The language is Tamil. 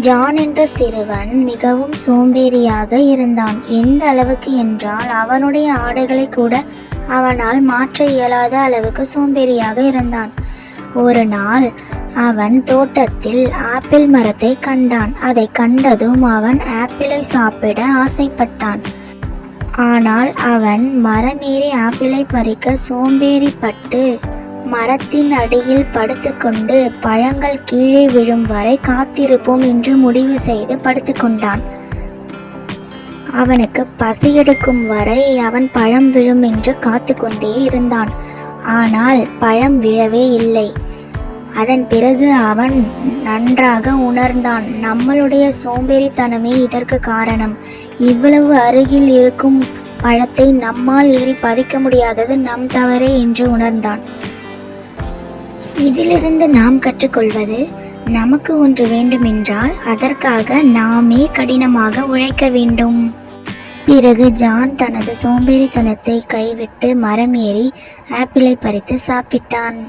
ஜான் என்ற சிறுவன் மிகவும் சோம்பேறியாக இருந்தான். எந்த அளவுக்கு என்றால் அவனுடைய ஆடைகளை கூட அவனால் மாற்ற இயலாத அளவுக்கு சோம்பேறியாக இருந்தான். ஒரு நாள் அவன் தோட்டத்தில் ஆப்பிள் மரத்தை கண்டான். அதை கண்டதும் அவன் ஆப்பிளை சாப்பிட ஆசைப்பட்டான். ஆனால் அவன் மரமேறி ஆப்பிளை பறிக்க சோம்பேறிப்பட்டு மரத்தின் அடியில் படுத்துக்கொண்டு பழங்கள் கீழே விழும் வரை காத்திருப்போம் என்று முடிவு செய்து படுத்துக்கொண்டான். அவனுக்கு பசி எடுக்கும் வரை அவன் பழம் விழும் என்று காத்து கொண்டே இருந்தான். ஆனால் பழம் விழவே இல்லை. அதன் பிறகு அவன் நன்றாக உணர்ந்தான், நம்மளுடைய சோம்பேறித்தனமே இதற்கு காரணம். இவ்வளவு அருகில் இருக்கும் பழத்தை நம்மால் ஏறி பறிக்க முடியாதது நம் தவறே என்று உணர்ந்தான். இதிலிருந்து நாம் கற்றுக்கொள்வது, நமக்கு ஒன்று வேண்டுமென்றால் அதற்காக நாமே கடினமாக உழைக்க வேண்டும். பிறகு ஜான் தனது சோம்பேறித்தனத்தை கைவிட்டு மரம் ஏறி ஆப்பிளை பறித்து சாப்பிட்டான்.